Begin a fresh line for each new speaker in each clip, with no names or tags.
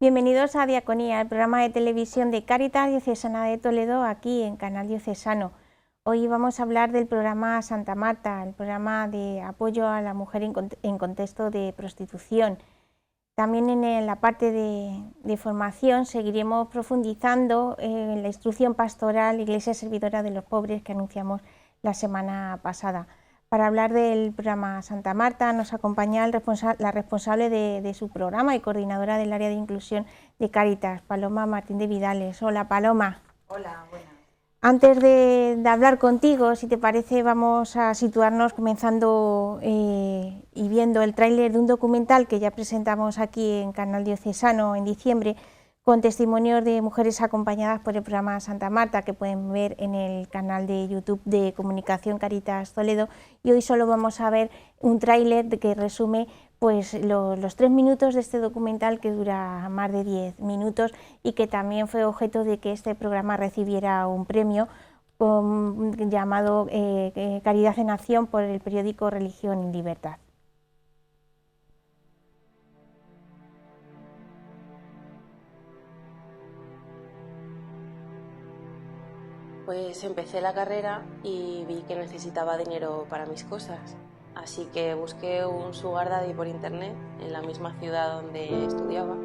Bienvenidos a Diaconía, el programa de televisión de Cáritas Diocesana de Toledo, aquí en Canal Diocesano. Hoy vamos a hablar del programa Santa Marta, el programa de apoyo a la mujer en contexto de prostitución. También en la parte de formación seguiremos profundizando en la instrucción pastoral Iglesia Servidora de los Pobres que anunciamos la semana pasada. Para hablar del programa Santa Marta nos acompaña la responsable de su programa y coordinadora del área de inclusión de Cáritas, Paloma Martín de Vidales. Hola, Paloma.
Hola, buenas.
Antes de hablar contigo, si te parece, vamos a situarnos comenzando y viendo el tráiler de un documental que ya presentamos aquí en Canal Diocesano en diciembre, con testimonios de mujeres acompañadas por el programa Santa Marta, que pueden ver en el canal de YouTube de Comunicación Cáritas Toledo. Y hoy solo vamos a ver un tráiler que resume pues los 3 minutos de este documental, que dura más de 10 minutos y que también fue objeto de que este programa recibiera un premio llamado Caridad en Acción por el periódico Religión y Libertad.
Pues empecé la carrera y vi que necesitaba dinero para mis cosas, así que busqué un sugar daddy por internet en la misma ciudad donde estudiaba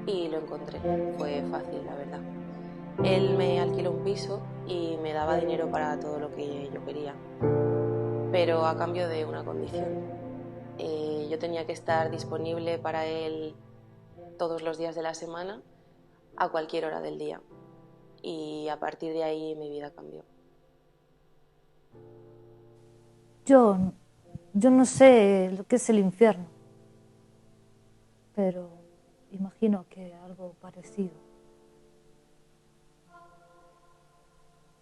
y lo encontré. Fue fácil, la verdad. Él me alquiló un piso y me daba dinero para todo lo que yo quería, pero a cambio de una condición. Yo tenía que estar disponible para él todos los días de la semana, a cualquier hora del día. Y a partir de ahí mi vida cambió.
Yo no sé lo que es el infierno, pero imagino que algo parecido.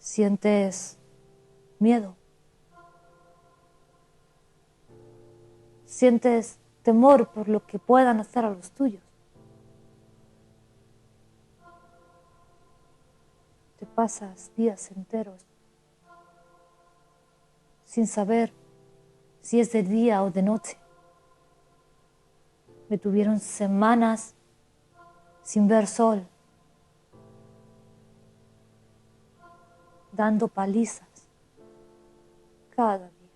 Sientes miedo, sientes temor por lo que puedan hacer a los tuyos. Te pasas días enteros sin saber si es de día o de noche. Me tuvieron semanas sin ver sol, dando palizas cada día,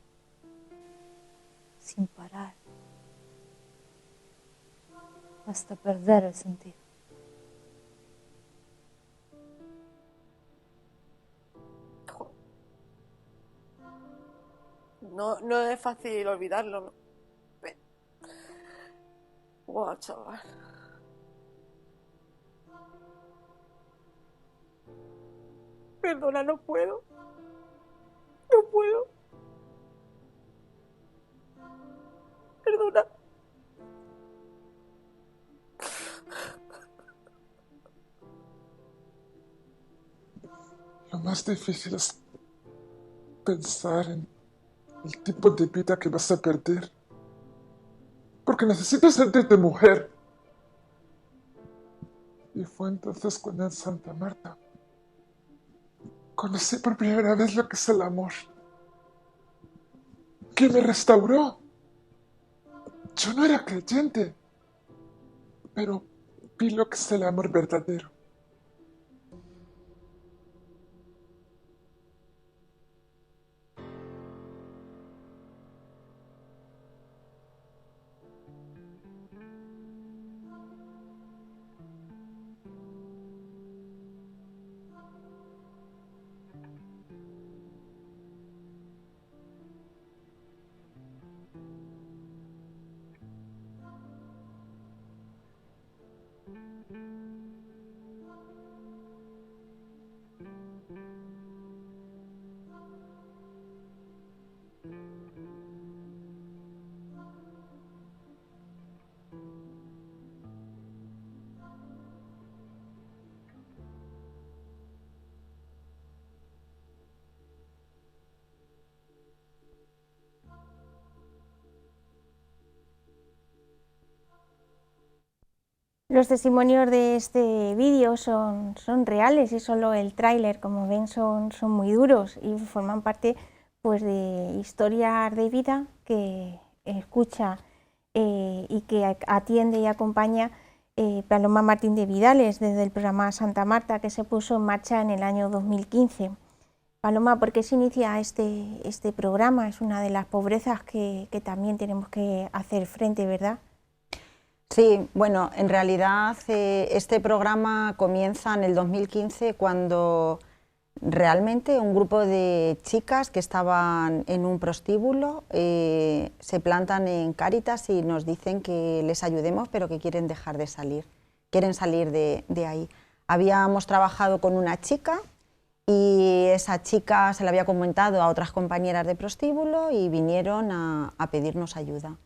sin parar, hasta perder el sentido.
No es fácil olvidarlo, ¿no? Wow, chaval. Perdona, no puedo. No puedo. Perdona.
Lo más difícil es pensar en el tipo de vida que vas a perder. Porque necesitas sentirte mujer. Y fue entonces cuando en Santa Marta conocí por primera vez lo que es el amor. Que me restauró. Yo no era creyente, pero vi lo que es el amor verdadero.
Los testimonios de este vídeo son reales y solo el tráiler, como ven, son muy duros y forman parte pues, de historias de vida que escucha y que atiende y acompaña Paloma Martín de Vidales, desde el programa Santa Marta, que se puso en marcha en el año 2015. Paloma, ¿por qué se inicia este programa? Es una de las pobrezas que también tenemos que hacer frente, ¿verdad?
Sí, bueno, en realidad este programa comienza en el 2015 cuando realmente un grupo de chicas que estaban en un prostíbulo se plantan en Cáritas y nos dicen que les ayudemos, pero que quieren dejar de salir, quieren salir de ahí. Habíamos trabajado con una chica y esa chica se la había comentado a otras compañeras de prostíbulo y vinieron a pedirnos ayuda.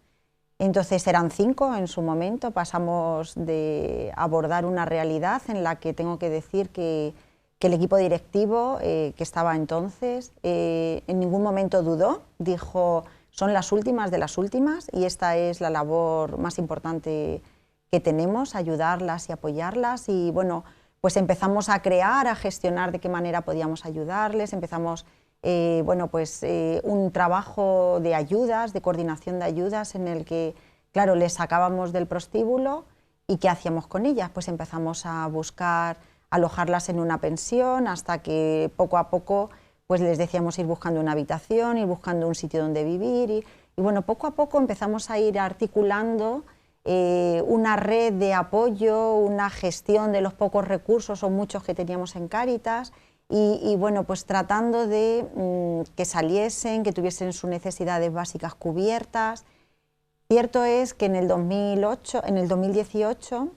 Entonces eran 5 en su momento, pasamos de abordar una realidad en la que tengo que decir que el equipo directivo que estaba entonces en ningún momento dudó, dijo son las últimas de las últimas y esta es la labor más importante que tenemos, ayudarlas y apoyarlas y bueno, pues empezamos a crear, a gestionar de qué manera podíamos ayudarles, empezamos un trabajo de ayudas, de coordinación de ayudas en el que, claro, les sacábamos del prostíbulo y ¿qué hacíamos con ellas? Pues empezamos a buscar alojarlas en una pensión hasta que poco a poco pues les decíamos ir buscando una habitación, ir buscando un sitio donde vivir y bueno, poco a poco empezamos a ir articulando una red de apoyo, una gestión de los pocos recursos o muchos que teníamos en Cáritas y bueno, pues tratando de que saliesen, que tuviesen sus necesidades básicas cubiertas. Cierto es que en el 2018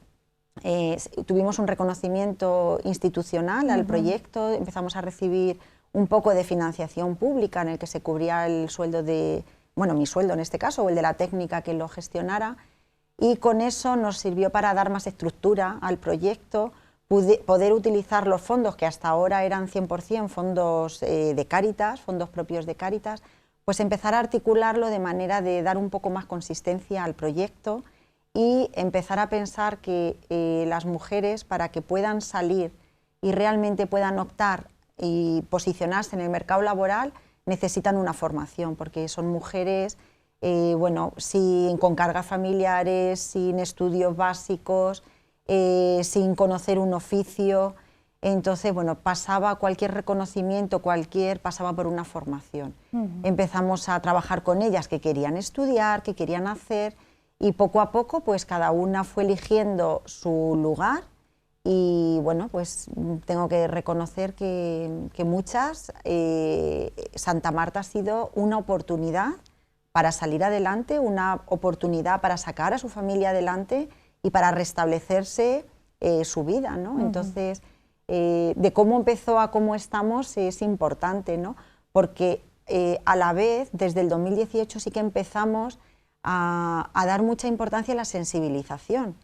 tuvimos un reconocimiento institucional al proyecto, empezamos a recibir un poco de financiación pública en el que se cubría el sueldo de, bueno, mi sueldo en este caso, o el de la técnica que lo gestionara, y con eso nos sirvió para dar más estructura al proyecto, poder utilizar los fondos que hasta ahora eran 100% fondos de Cáritas, fondos propios de Cáritas, pues empezar a articularlo de manera de dar un poco más consistencia al proyecto y empezar a pensar que las mujeres, para que puedan salir y realmente puedan optar y posicionarse en el mercado laboral, necesitan una formación, porque son mujeres con cargas familiares, sin estudios básicos, sin conocer un oficio. Entonces, bueno, pasaba cualquier reconocimiento, pasaba por una formación. Empezamos a trabajar con ellas que querían estudiar, que querían hacer, y poco a poco, pues cada una fue eligiendo su lugar y, bueno, pues tengo que reconocer que muchas, Santa Marta ha sido una oportunidad para salir adelante, una oportunidad para sacar a su familia adelante y para restablecerse su vida, ¿no? Entonces, de cómo empezó a cómo estamos es importante, ¿no? Porque a la vez, desde el 2018 sí que empezamos a dar mucha importancia a la sensibilización,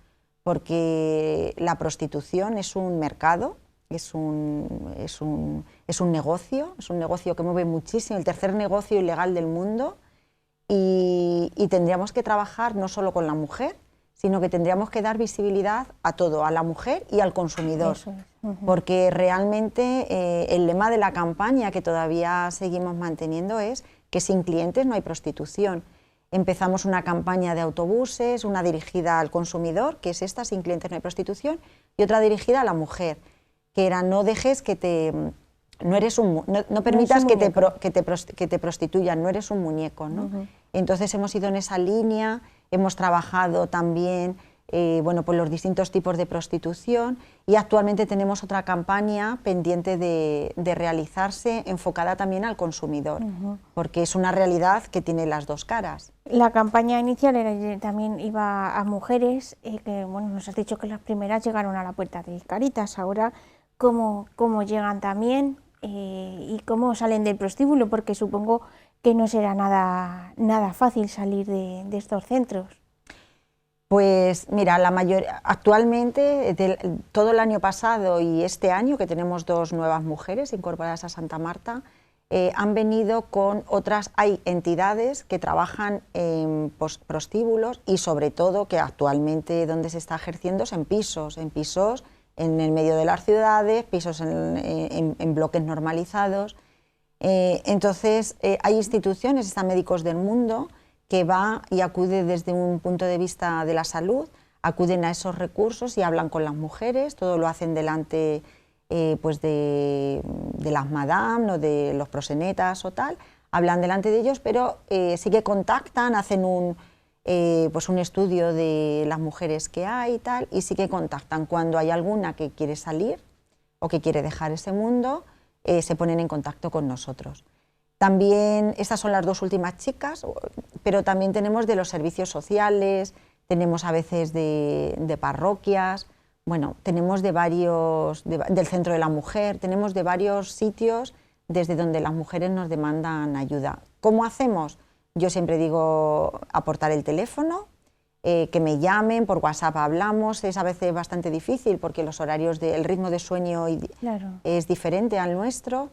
porque la prostitución es un mercado, es un negocio que mueve muchísimo, el tercer negocio ilegal del mundo, y tendríamos que trabajar no solo con la mujer, sino que tendríamos que dar visibilidad a todo, a la mujer y al consumidor, porque realmente el lema de la campaña que todavía seguimos manteniendo es que sin clientes no hay prostitución. Empezamos una campaña de autobuses, una dirigida al consumidor, que es esta, sin clientes no hay prostitución, y otra dirigida a la mujer, que era no dejes que te... No permitas que te prostituyan, no eres un muñeco, ¿no? Entonces hemos ido en esa línea, hemos trabajado también pues los distintos tipos de prostitución y actualmente tenemos otra campaña pendiente de realizarse, enfocada también al consumidor, porque es una realidad que tiene las dos caras.
La campaña inicial también iba a mujeres, que bueno, nos has dicho que las primeras llegaron a la puerta de Cáritas, ahora cómo llegan también y cómo salen del prostíbulo, porque supongo que no será nada fácil salir de estos centros.
Pues mira, actualmente, todo el año pasado y este año, que tenemos 2 nuevas mujeres incorporadas a Santa Marta, han venido con otras, hay entidades que trabajan en prostíbulos y sobre todo que actualmente donde se está ejerciendo es en pisos en el medio de las ciudades, pisos en bloques normalizados. Entonces hay instituciones, están Médicos del Mundo, que va y acude desde un punto de vista de la salud acuden a esos recursos y hablan con las mujeres, todo lo hacen delante pues de las madame o de los prosenetas o tal, hablan delante de ellos, pero sí que contactan, hacen pues un estudio de las mujeres que hay y tal, y sí que contactan. Cuando hay alguna que quiere salir o que quiere dejar ese mundo, se ponen en contacto con nosotros. También, estas son las dos últimas chicas, pero también tenemos de los servicios sociales, tenemos a veces de parroquias, bueno, tenemos de varios, del Centro de la Mujer, tenemos de varios sitios desde donde las mujeres nos demandan ayuda. ¿Cómo hacemos? Yo siempre digo aportar el teléfono, que me llamen, por WhatsApp hablamos, es a veces bastante difícil porque los horarios, el ritmo de sueño
Claro.
es diferente al nuestro,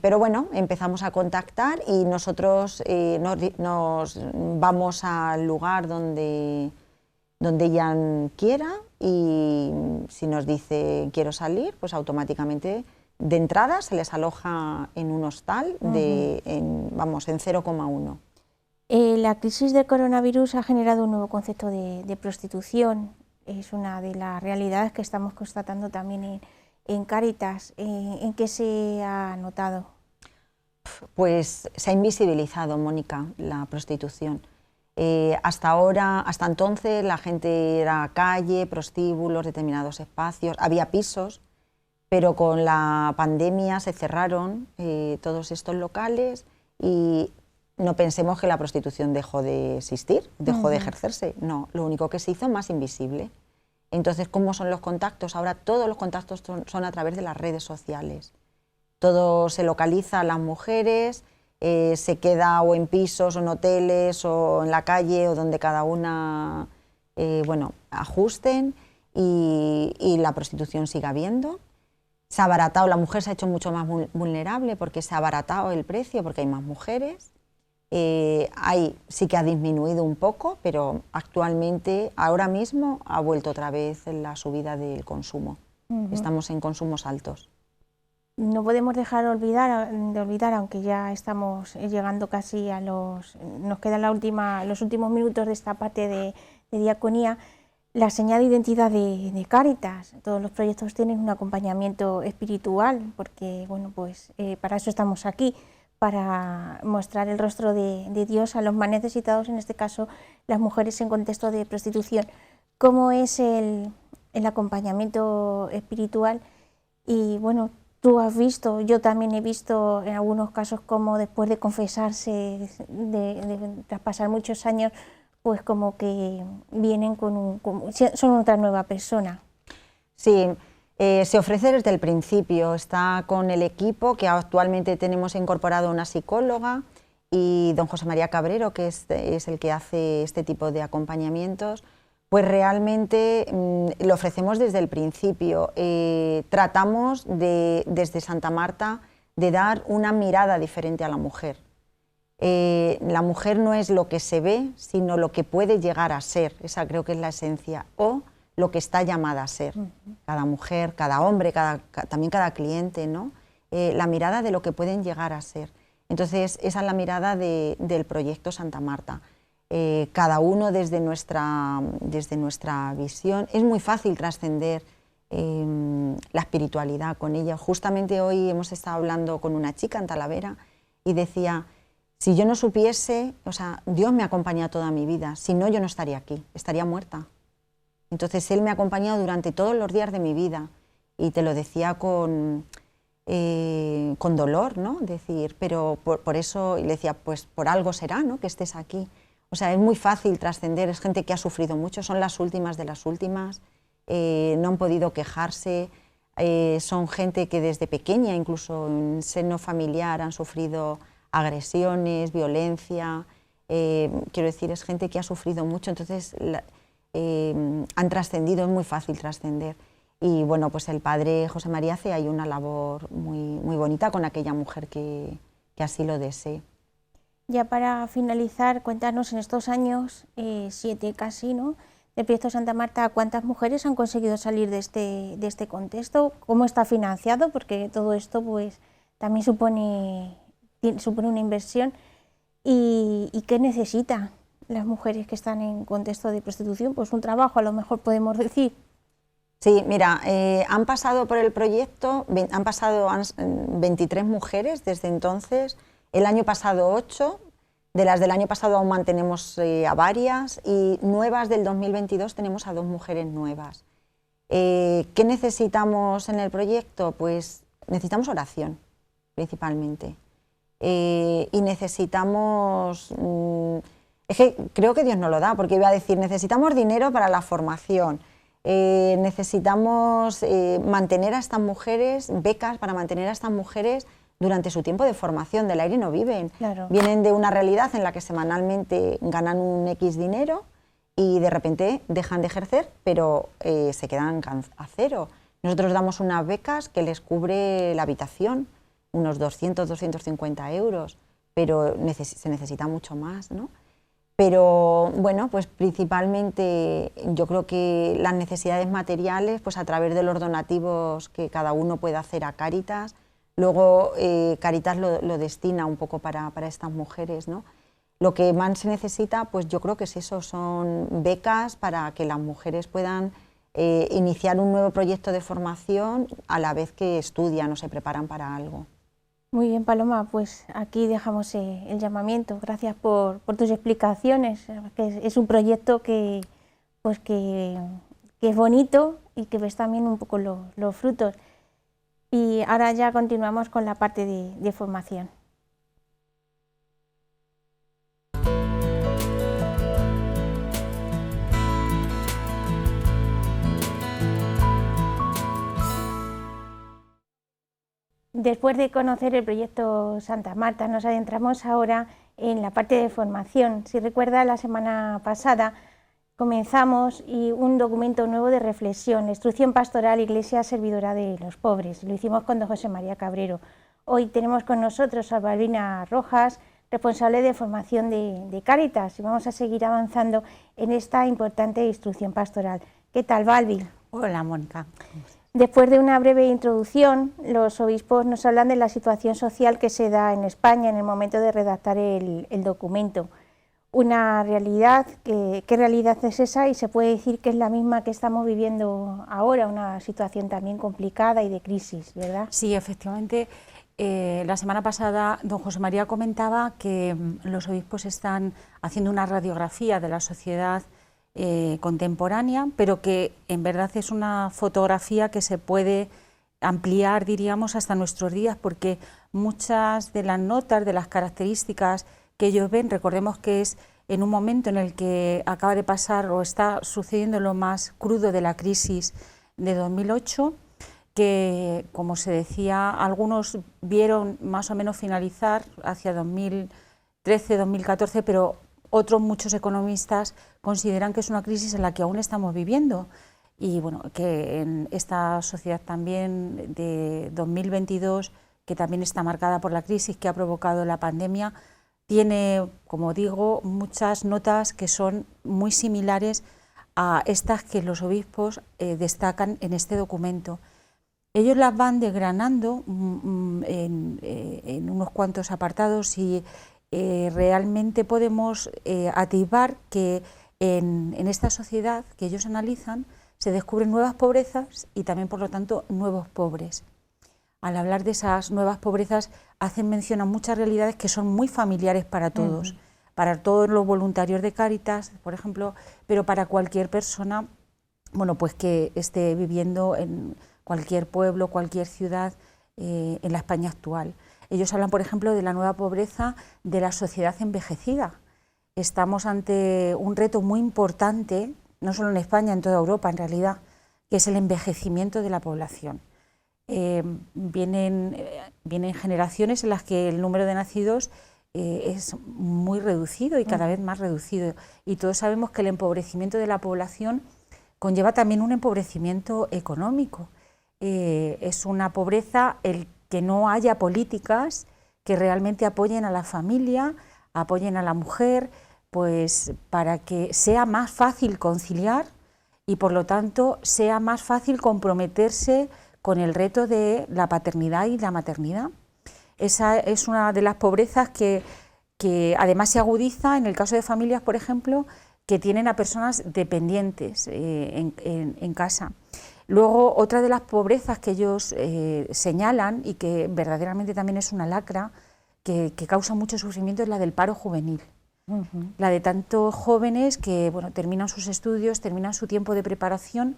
pero bueno, empezamos a contactar y nosotros nos vamos al lugar donde ella quiera, y si nos dice quiero salir, pues automáticamente de entrada se les aloja en un hostal en 0,1.
La crisis del coronavirus ha generado un nuevo concepto de prostitución. Es una de las realidades que estamos constatando también en Cáritas. ¿En qué se ha notado?
Pues se ha invisibilizado, Mónica, la prostitución. Hasta entonces la gente era calle, prostíbulos, determinados espacios, había pisos, pero con la pandemia se cerraron todos estos locales y no pensemos que la prostitución dejó de existir, dejó de ejercerse, no, lo único que se hizo más invisible. Entonces, ¿cómo son los contactos? Ahora todos los contactos son a través de las redes sociales. Todo se localiza a las mujeres, se queda o en pisos o en hoteles o en la calle o donde cada una ajusten, y la prostitución sigue habiendo. Se ha abaratado, la mujer se ha hecho mucho más vulnerable porque se ha abaratado el precio, porque hay más mujeres. Sí que ha disminuido un poco, pero actualmente, ahora mismo, ha vuelto otra vez la subida del consumo. Estamos en consumos altos.
No podemos dejar de olvidar, aunque ya estamos llegando casi nos quedan los últimos minutos de esta parte de diaconía, la señal de identidad de Cáritas. Todos los proyectos tienen un acompañamiento espiritual, porque bueno, pues para eso estamos aquí, para mostrar el rostro de Dios a los más necesitados, en este caso las mujeres en contexto de prostitución. ¿Cómo es el acompañamiento espiritual? Y bueno, tú has visto, yo también he visto en algunos casos cómo después de confesarse, tras pasar muchos años, pues como que vienen son otra nueva persona.
Sí. Se ofrece desde el principio, está con el equipo, que actualmente tenemos incorporado una psicóloga, y don José María Cabrero, que es el que hace este tipo de acompañamientos, pues realmente lo ofrecemos desde el principio. Tratamos desde Santa Marta de dar una mirada diferente a la mujer. La mujer no es lo que se ve, sino lo que puede llegar a ser, esa creo que es la esencia, o lo que está llamada a ser, cada mujer, cada hombre, también cada cliente, ¿no? La mirada de lo que pueden llegar a ser. Entonces, esa es la mirada del proyecto Santa Marta. Cada uno desde nuestra visión. Es muy fácil trascender la espiritualidad con ella. Justamente hoy hemos estado hablando con una chica en Talavera y decía, si yo no supiese, o sea, Dios me ha acompañado toda mi vida, si no yo no estaría aquí, estaría muerta. Entonces Él me ha acompañado durante todos los días de mi vida, y te lo decía con dolor, ¿no? Decir, pero por eso, y le decía, pues por algo será, ¿no?, que estés aquí. O sea, es muy fácil trascender, es gente que ha sufrido mucho, son las últimas de las últimas, no han podido quejarse, son gente que desde pequeña, incluso en seno familiar, han sufrido agresiones, violencia, quiero decir, es gente que ha sufrido mucho, entonces han trascendido, es muy fácil trascender. Y bueno, pues el padre José María hace ahí una labor muy bonita con aquella mujer que así lo desee.
Ya para finalizar, cuéntanos en estos años, 7 casi, ¿no?, del proyecto Santa Marta, ¿cuántas mujeres han conseguido salir de este contexto? ¿Cómo está financiado? Porque todo esto pues también supone una inversión. ¿Y qué necesita las mujeres que están en contexto de prostitución? Pues un trabajo, a lo mejor podemos decir.
Sí, mira, han pasado por el proyecto, han pasado 23 mujeres desde entonces, el año pasado 8, de las del año pasado aún mantenemos a varias, y nuevas del 2022 tenemos a 2 mujeres nuevas. ¿Qué necesitamos en el proyecto? Pues necesitamos oración, principalmente. Y necesitamos, es que creo que Dios nos lo da, porque iba a decir, necesitamos dinero para la formación, necesitamos mantener a estas mujeres, becas para mantener a estas mujeres durante su tiempo de formación. Del aire no viven,
Claro.
Vienen de una realidad en la que semanalmente ganan un X dinero y de repente dejan de ejercer, pero se quedan a cero. Nosotros damos unas becas que les cubre la habitación, unos 200, 250 euros, pero se necesita mucho más, ¿no? Pero bueno, pues principalmente yo creo que las necesidades materiales, pues a través de los donativos que cada uno puede hacer a Cáritas, luego Cáritas lo destina un poco para estas mujeres, ¿no? Lo que más se necesita, pues yo creo que es eso, son becas para que las mujeres puedan iniciar un nuevo proyecto de formación a la vez que estudian o se preparan para algo.
Muy bien, Paloma, pues aquí dejamos el llamamiento. Gracias por tus explicaciones, que es un proyecto que es bonito y que ves también un poco los frutos. Y ahora ya continuamos con la parte de formación. Después de conocer el proyecto Santa Marta, nos adentramos ahora en la parte de formación. Si recuerda, la semana pasada comenzamos un documento nuevo de reflexión, Instrucción Pastoral Iglesia Servidora de los Pobres. Lo hicimos con don José María Cabrero. Hoy tenemos con nosotros a Balbina Rojas, responsable de formación de Cáritas, y vamos a seguir avanzando en esta importante instrucción pastoral. ¿Qué tal, Balbi?
Hola, Mónica.
Después de una breve introducción, los obispos nos hablan de la situación social que se da en España en el momento de redactar el documento. Una realidad, ¿qué realidad es esa? Y se puede decir que es la misma que estamos viviendo ahora, una situación también complicada y de crisis, ¿verdad?
Sí, efectivamente. La semana pasada don José María comentaba que los obispos están haciendo una radiografía de la sociedad contemporánea, pero que en verdad es una fotografía que se puede ampliar, diríamos, hasta nuestros días, porque muchas de las notas, de las características que ellos ven, recordemos que es en un momento en el que acaba de pasar o está sucediendo lo más crudo de la crisis de 2008, que, como se decía, algunos vieron más o menos finalizar hacia 2013, 2014, pero otros muchos economistas consideran que es una crisis en la que aún estamos viviendo y bueno, que en esta sociedad también de 2022, que también está marcada por la crisis que ha provocado la pandemia, tiene, como digo, muchas notas que son muy similares a estas que los obispos destacan en este documento. Ellos las van desgranando en unos cuantos apartados y realmente podemos atisbar que en esta sociedad que ellos analizan se descubren nuevas pobrezas y también, por lo tanto, nuevos pobres. Al hablar de esas nuevas pobrezas hacen mención a muchas realidades que son muy familiares para todos, para todos los voluntarios de Cáritas, por ejemplo, pero para cualquier persona, bueno, pues que esté viviendo en cualquier pueblo, cualquier ciudad en la España actual. Ellos hablan, por ejemplo, de la nueva pobreza de la sociedad envejecida. Estamos ante un reto muy importante, no solo en España, en toda Europa en realidad, que es el envejecimiento de la población. Vienen generaciones en las que el número de nacidos es muy reducido y cada vez más reducido. Y todos sabemos que el empobrecimiento de la población conlleva también un empobrecimiento económico. Es una pobreza el que no haya políticas que realmente apoyen a la familia, apoyen a la mujer, pues para que sea más fácil conciliar y por lo tanto sea más fácil comprometerse con el reto de la paternidad y la maternidad. Esa es una de las pobrezas que que además se agudiza en el caso de familias, por ejemplo, que tienen a personas dependientes en casa. Luego, otra de las pobrezas que ellos señalan y que verdaderamente también es una lacra, que causa mucho sufrimiento, es la del paro juvenil. La de tantos jóvenes que bueno, terminan sus estudios, terminan su tiempo de preparación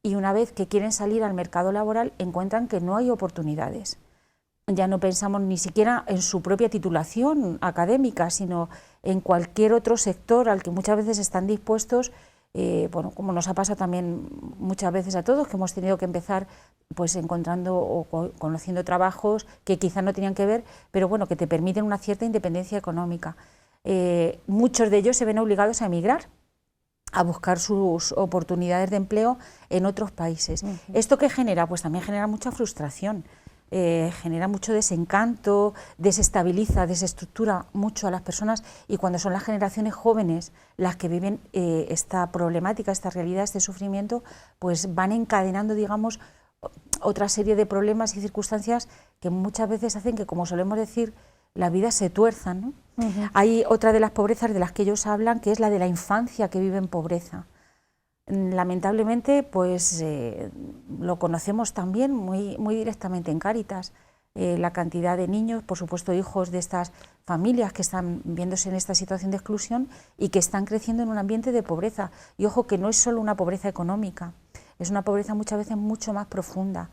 y una vez que quieren salir al mercado laboral encuentran que no hay oportunidades. Ya no pensamos ni siquiera en su propia titulación académica, sino en cualquier otro sector al que muchas veces están dispuestos, bueno, como nos ha pasado también muchas veces a todos, que hemos tenido que empezar pues encontrando o conociendo trabajos que quizás no tenían que ver, pero bueno, que te permiten una cierta independencia económica. Muchos de ellos se ven obligados a emigrar, a buscar sus oportunidades de empleo en otros países. ¿Esto qué genera? Pues también genera mucha frustración, genera mucho desencanto, desestabiliza, desestructura mucho a las personas, y cuando son las generaciones jóvenes las que viven esta problemática, esta realidad, este sufrimiento, pues van encadenando, digamos, otra serie de problemas y circunstancias que muchas veces hacen que, como solemos decir, la vida se tuerza, ¿no? Hay otra de las pobrezas de las que ellos hablan, que es la de la infancia que vive en pobreza. Lamentablemente, pues lo conocemos también muy directamente en Cáritas, la cantidad de niños, por supuesto hijos de estas familias que están viéndose en esta situación de exclusión y que están creciendo en un ambiente de pobreza. Y ojo, que no es solo una pobreza económica, es una pobreza muchas veces mucho más profunda,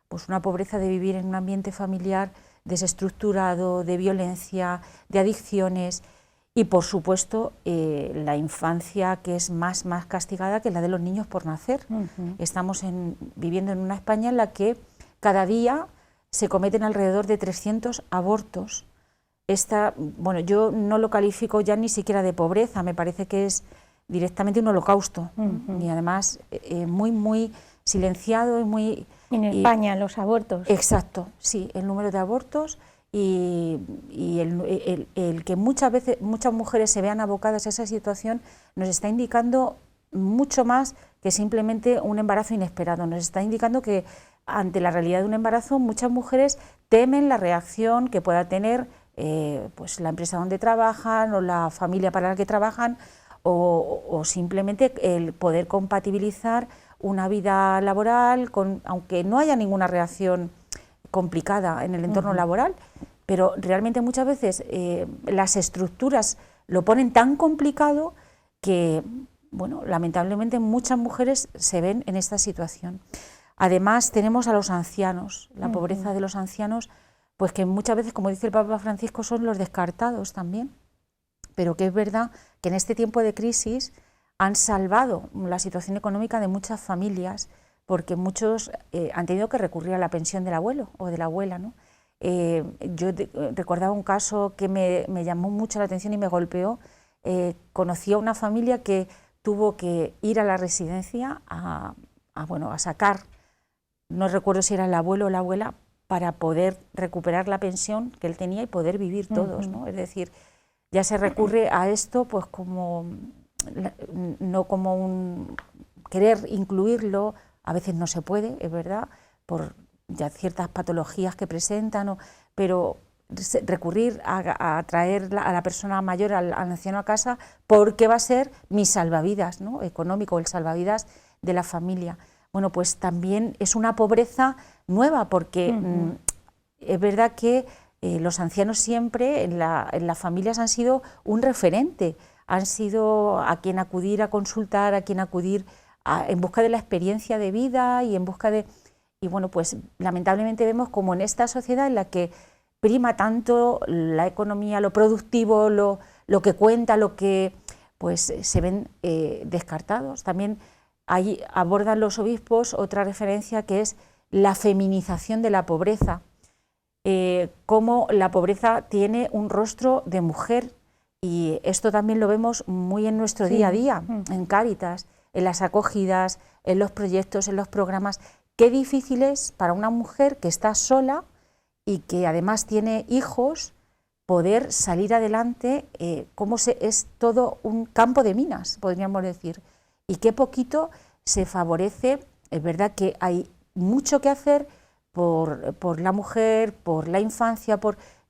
pues una pobreza de vivir en un ambiente familiar desestructurado, de violencia, de adicciones y, por supuesto, la infancia que es más castigada que la de los niños por nacer. Estamos viviendo en una España en la que cada día se cometen alrededor de 300 abortos. Bueno, yo no lo califico ya ni siquiera de pobreza, me parece que es directamente un holocausto, y además muy silenciado y muy...
En España, los abortos.
Exacto, sí, el número de abortos y el que muchas mujeres se vean abocadas a esa situación nos está indicando mucho más que simplemente un embarazo inesperado. Nos está indicando que ante la realidad de un embarazo muchas mujeres temen la reacción que pueda tener pues la empresa donde trabajan o la familia para la que trabajan o simplemente el poder compatibilizar una vida laboral, aunque no haya ninguna reacción complicada en el entorno laboral, pero realmente muchas veces las estructuras lo ponen tan complicado que, bueno, lamentablemente muchas mujeres se ven en esta situación. Además tenemos a los ancianos, la pobreza de los ancianos, pues que muchas veces, como dice el Papa Francisco, son los descartados también, pero que es verdad que en este tiempo de crisis han salvado la situación económica de muchas familias, porque muchos han tenido que recurrir a la pensión del abuelo o de la abuela, ¿no? Yo recordaba un caso que me llamó mucho la atención y me golpeó. Conocí a una familia que tuvo que ir a la residencia a sacar, no recuerdo si era el abuelo o la abuela, para poder recuperar la pensión que él tenía y poder vivir todos, ¿no? Es decir, ya se recurre a esto pues como... no como un querer incluirlo, a veces no se puede, es verdad, por ya ciertas patologías que presentan, pero recurrir a traer a la persona mayor, al anciano a casa, porque va a ser mi salvavidas, ¿no? Económico, el salvavidas de la familia. Bueno, pues también es una pobreza nueva, porque es verdad que los ancianos siempre en las familias han sido un referente, han sido a quien acudir a consultar, a quien acudir en busca de la experiencia de vida y en busca de... Y bueno, pues lamentablemente vemos como en esta sociedad en la que prima tanto la economía, lo productivo, lo que cuenta, lo que... pues se ven descartados. También ahí abordan los obispos otra referencia que es la feminización de la pobreza, cómo la pobreza tiene un rostro de mujer. Y esto también lo vemos muy en nuestro día a día, en Cáritas, en las acogidas, en los proyectos, en los programas. Qué difícil es para una mujer que está sola y que además tiene hijos poder salir adelante, es todo un campo de minas, podríamos decir. Y qué poquito se favorece, es verdad que hay mucho que hacer por la mujer, por la infancia,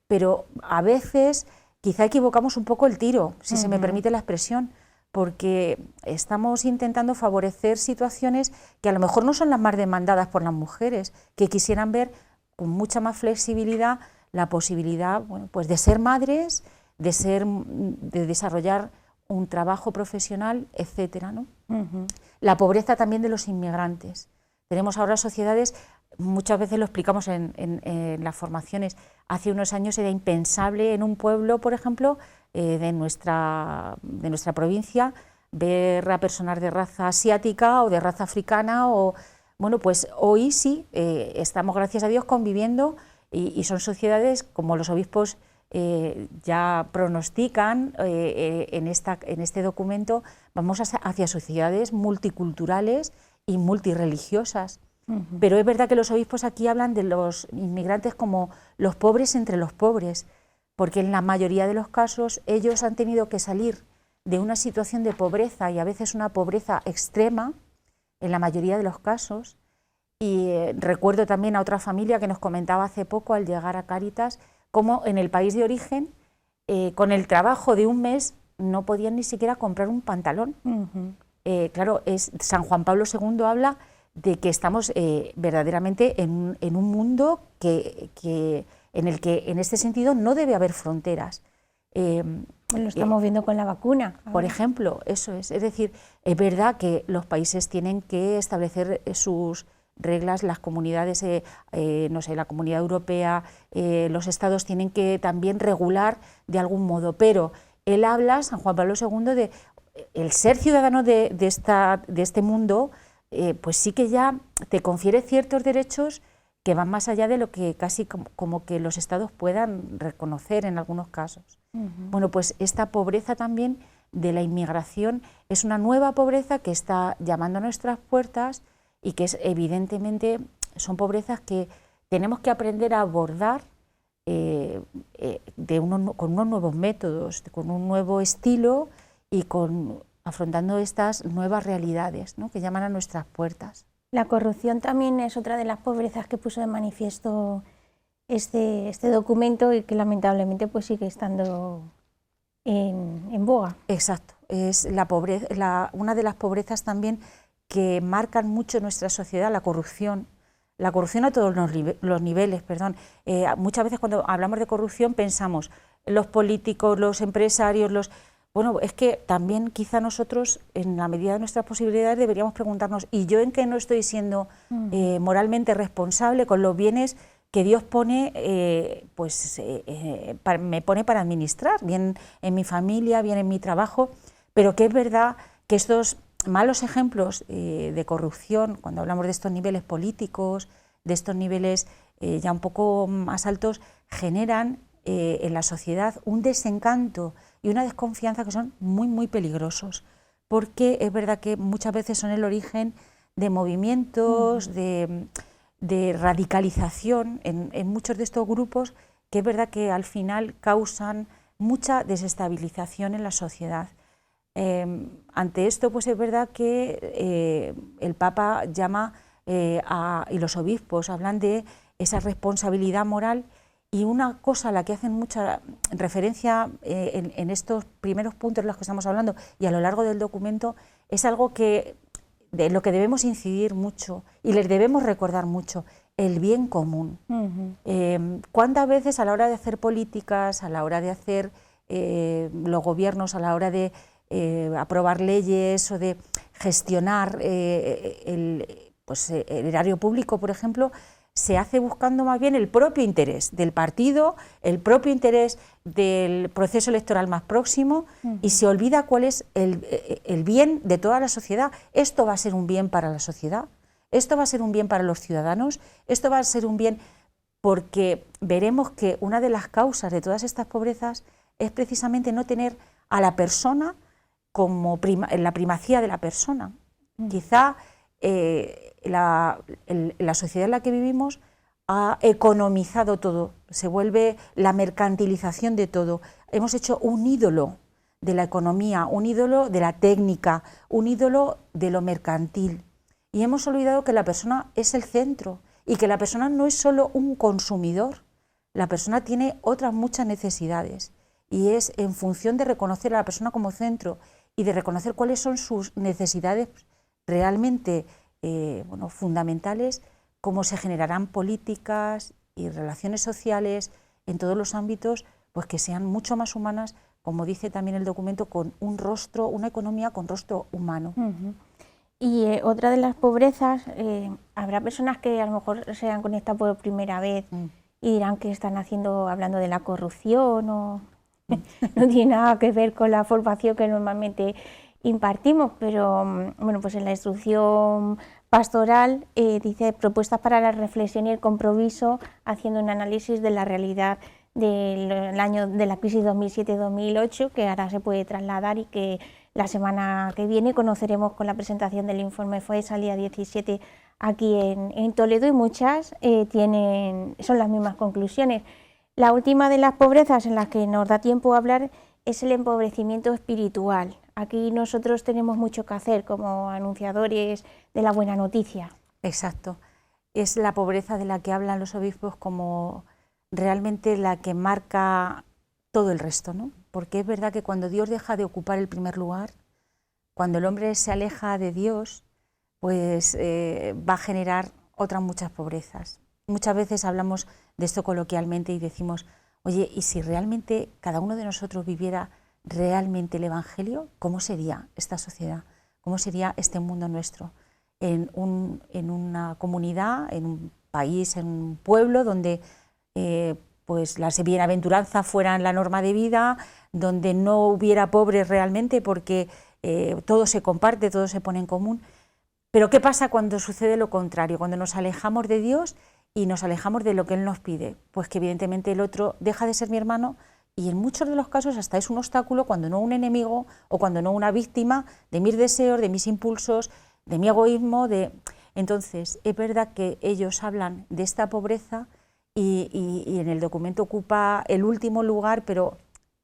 pero a veces... quizá equivocamos un poco el tiro, si se me permite la expresión, porque estamos intentando favorecer situaciones que a lo mejor no son las más demandadas por las mujeres, que quisieran ver con mucha más flexibilidad la posibilidad, bueno, pues de ser madres, de desarrollar un trabajo profesional, etcétera, ¿no? La pobreza también de los inmigrantes. Tenemos ahora sociedades, muchas veces lo explicamos en las formaciones, hace unos años era impensable en un pueblo, por ejemplo, de nuestra provincia, ver a personas de raza asiática o de raza africana, o bueno, pues hoy sí, estamos, gracias a Dios, conviviendo, y son sociedades, como los obispos ya pronostican en este documento, vamos hacia sociedades multiculturales y multireligiosas. Pero es verdad que los obispos aquí hablan de los inmigrantes como los pobres entre los pobres, porque en la mayoría de los casos ellos han tenido que salir de una situación de pobreza, y a veces una pobreza extrema, en la mayoría de los casos. Y recuerdo también a otra familia que nos comentaba hace poco, al llegar a Cáritas, cómo en el país de origen, con el trabajo de un mes, no podían ni siquiera comprar un pantalón. Claro, San Juan Pablo II habla de que estamos verdaderamente en un mundo en el que, en este sentido, no debe haber fronteras.
Lo estamos viendo con la vacuna.
Por ejemplo, eso es. Es decir, es verdad que los países tienen que establecer sus reglas, las comunidades, no sé, la Comunidad Europea, los estados tienen que también regular de algún modo, pero él habla, San Juan Pablo II, de el ser ciudadano de este mundo, pues sí que ya te confiere ciertos derechos que van más allá de lo que casi como que los estados puedan reconocer en algunos casos. Bueno, pues esta pobreza también de la inmigración es una nueva pobreza que está llamando a nuestras puertas, y que evidentemente son pobrezas que tenemos que aprender a abordar con unos nuevos métodos, con un nuevo estilo, y afrontando estas nuevas realidades, ¿no?, que llaman a nuestras puertas.
La corrupción también es otra de las pobrezas que puso de manifiesto este documento, y que lamentablemente pues sigue estando en boga.
Exacto, es la pobreza, una de las pobrezas también que marcan mucho nuestra sociedad, la corrupción a todos los niveles, perdón. Muchas veces cuando hablamos de corrupción pensamos en los políticos, los empresarios, bueno, es que también quizá nosotros, en la medida de nuestras posibilidades, deberíamos preguntarnos, ¿y yo en qué no estoy siendo moralmente responsable con los bienes que Dios pone, me pone para administrar, bien en mi familia, bien en mi trabajo? Pero que es verdad que estos malos ejemplos de corrupción, cuando hablamos de estos niveles políticos, de estos niveles ya un poco más altos, generan en la sociedad un desencanto y una desconfianza que son muy, muy peligrosos, porque es verdad que muchas veces son el origen de movimientos, de radicalización en muchos de estos grupos, que es verdad que al final causan mucha desestabilización en la sociedad. Ante esto, pues es verdad que el Papa llama y los obispos hablan de esa responsabilidad moral, y una cosa a la que hacen mucha referencia en estos primeros puntos de los que estamos hablando y a lo largo del documento es algo de lo que debemos incidir mucho y les debemos recordar mucho: el bien común. ¿Cuántas veces a la hora de hacer políticas, a la hora de hacer los gobiernos, a la hora de aprobar leyes o de gestionar el erario público, por ejemplo, se hace buscando más bien el propio interés del partido, el propio interés del proceso electoral más próximo, y se olvida cuál es el bien de toda la sociedad? Esto va a ser un bien para la sociedad, esto va a ser un bien para los ciudadanos, esto va a ser un bien, porque veremos que una de las causas de todas estas pobrezas es precisamente no tener a la persona como la primacía de la persona. Quizá la sociedad en la que vivimos ha economizado todo, se vuelve la mercantilización de todo. Hemos hecho un ídolo de la economía, un ídolo de la técnica, un ídolo de lo mercantil, y hemos olvidado que la persona es el centro y que la persona no es solo un consumidor, la persona tiene otras muchas necesidades, y es en función de reconocer a la persona como centro y de reconocer cuáles son sus necesidades realmente fundamentales, cómo se generarán políticas y relaciones sociales en todos los ámbitos, pues que sean mucho más humanas, como dice también el documento, con un rostro, una economía con rostro humano.
Y otra de las pobrezas, habrá personas que a lo mejor se han conectado por primera vez y dirán que están hablando de la corrupción o no tiene nada que ver con la formación que normalmente impartimos, pero bueno, pues en la instrucción pastoral dice propuestas para la reflexión y el compromiso, haciendo un análisis de la realidad del año de la crisis 2007-2008, que ahora se puede trasladar y que la semana que viene conoceremos con la presentación del informe FOES al día 17 aquí en Toledo, y muchas son las mismas conclusiones. La última de las pobrezas en las que nos da tiempo a hablar es el empobrecimiento espiritual. Aquí nosotros tenemos mucho que hacer como anunciadores de la buena noticia.
Exacto. Es la pobreza de la que hablan los obispos como realmente la que marca todo el resto, ¿no? Porque es verdad que cuando Dios deja de ocupar el primer lugar, cuando el hombre se aleja de Dios, pues va a generar otras muchas pobrezas. Muchas veces hablamos de esto coloquialmente y decimos, oye, ¿y si realmente cada uno de nosotros viviera realmente el Evangelio? ¿Cómo sería esta sociedad? ¿Cómo sería este mundo nuestro? En una comunidad, en un país, en un pueblo donde pues las bienaventuranzas fueran la norma de vida, donde no hubiera pobres realmente porque todo se comparte, todo se pone en común. Pero ¿qué pasa cuando sucede lo contrario? Cuando nos alejamos de Dios y nos alejamos de lo que Él nos pide. Pues que evidentemente el otro deja de ser mi hermano y en muchos de los casos hasta es un obstáculo, cuando no un enemigo o cuando no una víctima de mis deseos, de mis impulsos, de mi egoísmo. Entonces, es verdad que ellos hablan de esta pobreza y en el documento ocupa el último lugar, pero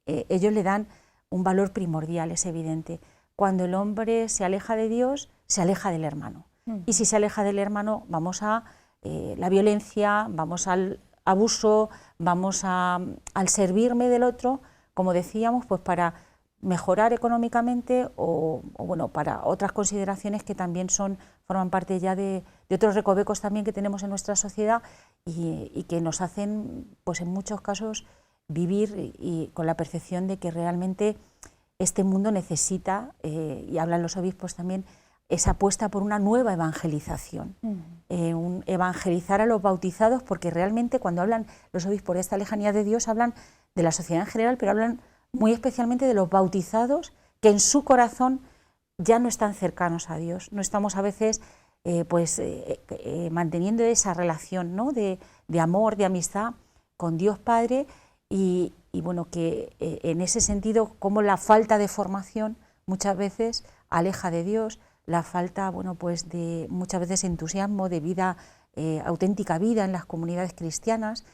ellos le dan un valor primordial, es evidente. Cuando el hombre se aleja de Dios, se aleja del hermano. Y si se aleja del hermano, vamos a la violencia, vamos al abuso, vamos al servirme del otro, como decíamos, pues para mejorar económicamente o bueno, para otras consideraciones que también forman parte ya de otros recovecos también que tenemos en nuestra sociedad y que nos hacen, pues en muchos casos, vivir y con la percepción de que realmente este mundo necesita, y hablan los obispos también, esa apuesta por una nueva evangelización, evangelizar a los bautizados, porque realmente cuando hablan los obispos de esta lejanía de Dios, hablan de la sociedad en general, pero hablan muy especialmente de los bautizados que en su corazón ya no están cercanos a Dios, no estamos a veces manteniendo esa relación, ¿no? de amor, de amistad con Dios Padre y bueno, que en ese sentido como la falta de formación muchas veces aleja de Dios, la falta, bueno, pues de muchas veces entusiasmo, de vida, auténtica vida en las comunidades cristianas,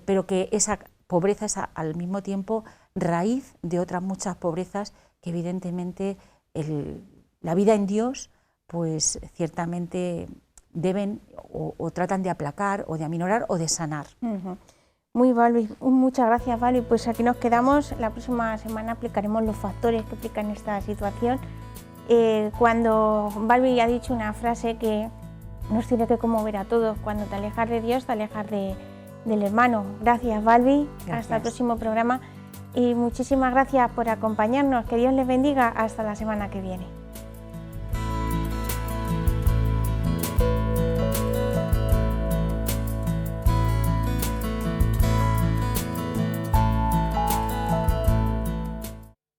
pero que esa pobreza es al mismo tiempo raíz de otras muchas pobrezas que evidentemente la vida en Dios, pues ciertamente deben o tratan de aplacar o de aminorar o de sanar.
Muy Balbi, muchas gracias Balbi, pues aquí nos quedamos, la próxima semana aplicaremos los factores que explican esta situación. Cuando Balbi ha dicho una frase que nos tiene que conmover a todos, cuando te alejas de Dios, te alejas del hermano. Gracias Balbi, hasta el próximo programa y muchísimas gracias por acompañarnos, que Dios les bendiga, hasta la semana que viene.